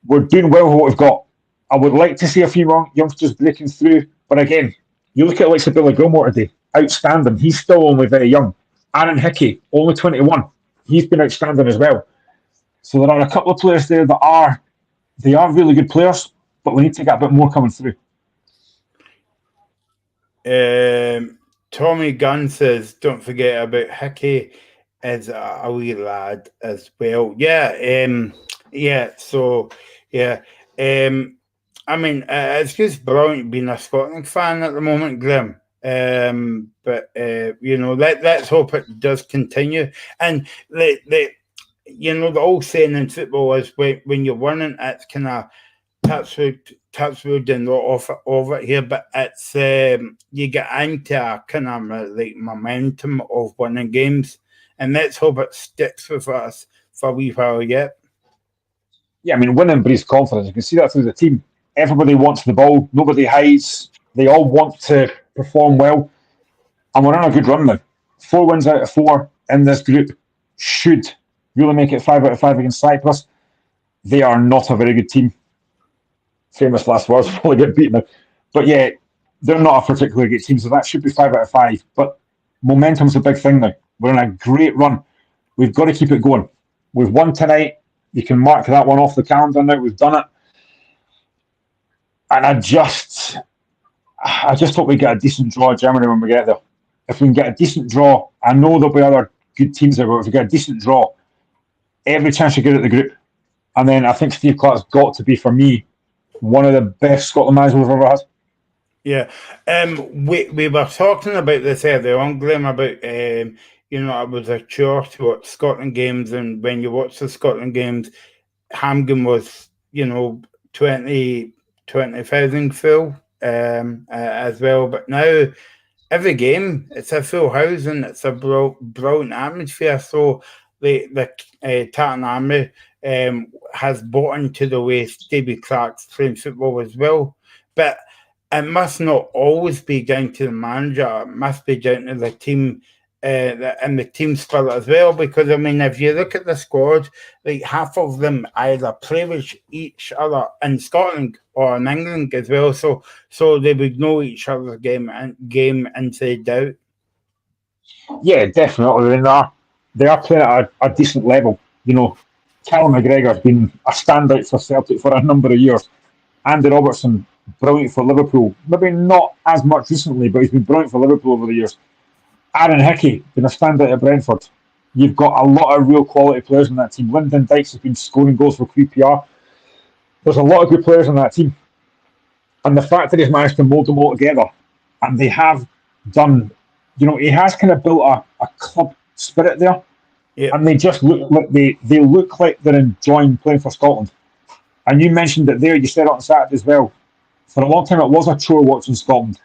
we're doing well with what we've got. I would like to see a few youngsters breaking through, but again, you look at like Billy Gilmore today, outstanding. He's still only very young. Aaron Hickey, only 21. He's been outstanding as well. So there are a couple of players there that are really good players, but we need to get a bit more coming through. Tommy Gunn says, don't forget about Hickey as a wee lad as well. I mean, it's just brilliant being a Scotland fan at the moment, Graham. But let's hope it does continue. And the old saying in football is when you're winning, it's kind of touchwood and not off it here, but it's you get into a kind of like momentum of winning games, and let's hope it sticks with us for a wee while yet. Yeah, I mean, winning breeds confidence. You can see that through the team. Everybody wants the ball. Nobody hides. They all want to perform well. And we're on a good run now. 4 wins out of 4 in this group should really make it 5 out of 5 against Cyprus. They are not a very good team. Famous last words, probably get beaten now. But yeah, they're not a particularly good team, so that should be 5 out of 5. But momentum's a big thing now. We're on a great run. We've got to keep it going. We've won tonight. You can mark that one off the calendar now. We've done it. And I just hope we get a decent draw at Germany when we get there. If we can get a decent draw, I know there'll be other good teams there, but if we get a decent draw, every chance you get at the group. And then I think Steve Clark's got to be, for me, one of the best Scotland managers we've ever had. Yeah. We were talking about this earlier on, Graham, about, it was a chore to watch Scotland games, and when you watch the Scotland games, Hampden was, 20,000 full as well. But now every game, it's a full house and it's a brilliant atmosphere. So the Tartan Army has bought into the way Stevie Clark's playing football as well. But it must not always be down to the manager. It must be down to the team and the team spirit as well. Because, I mean, if you look at the squad, like half of them either play with each other in Scotland or in England as well. So they would know each other's game inside out. Yeah, definitely. They are playing at a decent level. Callum McGregor's been a standout for Celtic for a number of years. Andy Robertson, brilliant for Liverpool. Maybe not as much recently, but he's been brilliant for Liverpool over the years. Aaron Hickey, been a standout at Brentford. You've got a lot of real quality players in that team. Lyndon Dykes has been scoring goals for QPR. there's a lot of good players on that team. And the fact that he's managed to mould them all together, and they have done, he has kind of built a club spirit there, and they just look like they look like they're enjoying playing for Scotland. And you mentioned it there, you said it on Saturday as well. For a long time, it was a chore watching Scotland.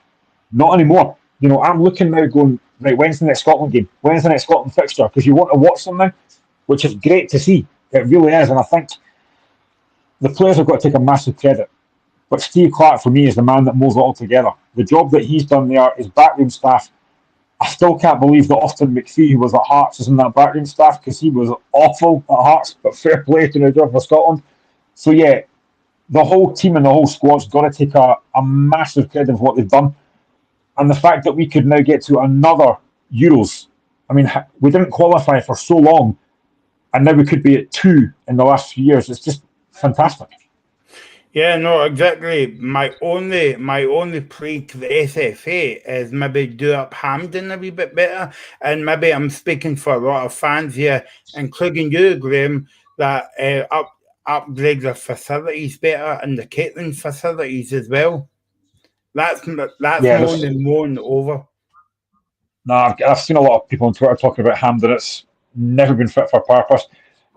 Not anymore. I'm looking now going, right, when's the next Scotland game? When's the next Scotland fixture? Because you want to watch them now, which is great to see. It really is. And I think the players have got to take a massive credit. But Steve Clarke, for me, is the man that molds it all together. The job that he's done there, his backroom staff, I still can't believe that Austin McPhee, who was at Hearts, is in that backroom staff, because he was awful at Hearts, but fair play to the job for Scotland. So, yeah, the whole team and the whole squad's got to take a massive credit for what they've done. And the fact that we could now get to another Euros. I mean, we didn't qualify for so long, and now we could be at 2 in the last few years. It's just fantastic. Yeah, no, exactly. My only plea to the SFA is maybe do up Hampden a wee bit better. And maybe I'm speaking for a lot of fans here, including you, Graham, that upgrade the facilities better and the catering facilities as well. That's more than mown over. No, I've seen a lot of people on Twitter talking about Hampden. It's never been fit for purpose.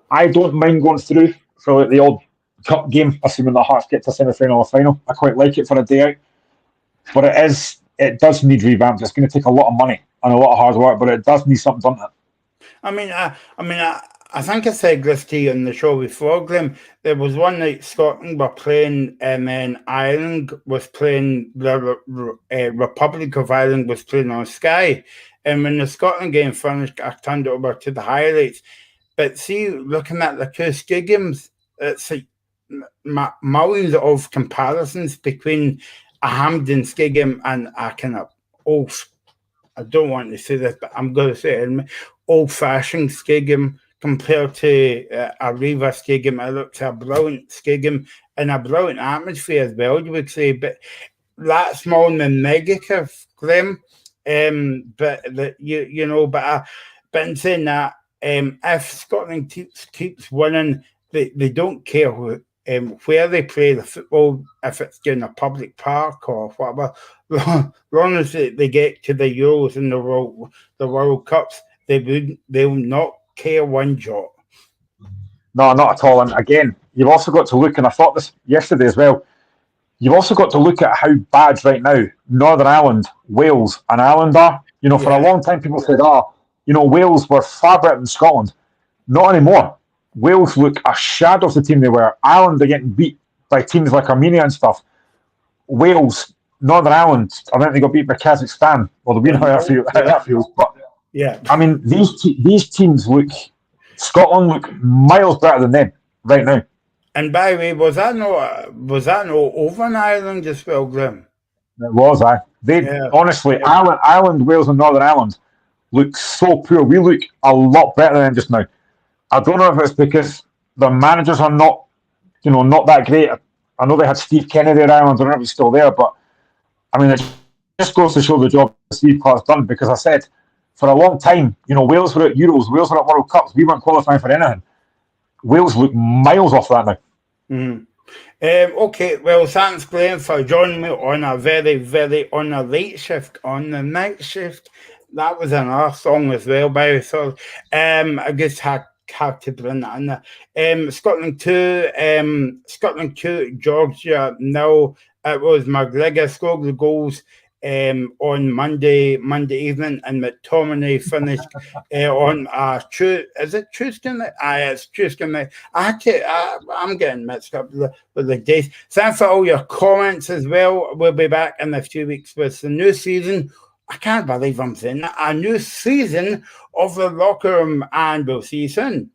I don't mind going through for the old cup game, assuming the Hearts get to semi-final or final. I quite like it for a day out. But it does need revamped. It's going to take a lot of money and a lot of hard work, but it does need something done to it. I think I said this to you on the show before, Graham. There was one night Scotland were playing, and then Ireland was playing, the Republic of Ireland was playing on Sky. And when the Scotland game finished, I turned it over to the highlights. But see, looking at the two stadiums, it's like millions of comparisons between a Hampden Stadium and a kind of old, I don't want to say this, but I'm going to say it, old-fashioned stadium compared to a Riva Stadium. It looks a brilliant stadium and a brilliant atmosphere as well, you would say. But that's more than negative, Graham. But in saying that, if Scotland keeps winning, they don't care where they play the football, if it's in a public park or whatever. Long as they get to the Euros and the World Cups, they will not care one jot. No, not at all. And again, you've also got to look, and I thought this yesterday as well, you've also got to look at how bad right now Northern Ireland, Wales and Ireland are. For a long time people said, Wales were far better than Scotland. Not anymore. Wales look a shadow of the team they were. Ireland are getting beat by teams like Armenia and stuff. Wales, Northern Ireland, I think they got beat by Kazakhstan. Well, we know how that feels. But yeah, I mean, these teams Scotland look miles better than them right now. And by the way, was that no over in Ireland as well, Graham? It was, honestly, Ireland, Wales and Northern Ireland look so poor. We look a lot better than them just now. I don't know if it's because the managers are not that great. I know they had Steve Kennedy at Ireland. I don't know if he's still there, but I mean, it just goes to show the job that Steve Clarke's done. Because I said, for a long time, Wales were at Euros, Wales were at World Cups. We weren't qualifying for anything. Wales look miles off that now. Mm-hmm. Okay, well, thanks, Graham, for joining me on a on a late shift. On the night shift, that was another song as well, by the way. So, I just had to bring that in there. Scotland 2, Georgia 0. It was McGregor scored the goals on Monday evening, and McTominay finished on is it Tuesday night? It's Tuesday night. I'm getting mixed up with the days. Thanks for all your comments as well. We'll be back in a few weeks with the new season. I can't believe I'm saying that. A new season of the Locker Room, and we'll see you soon.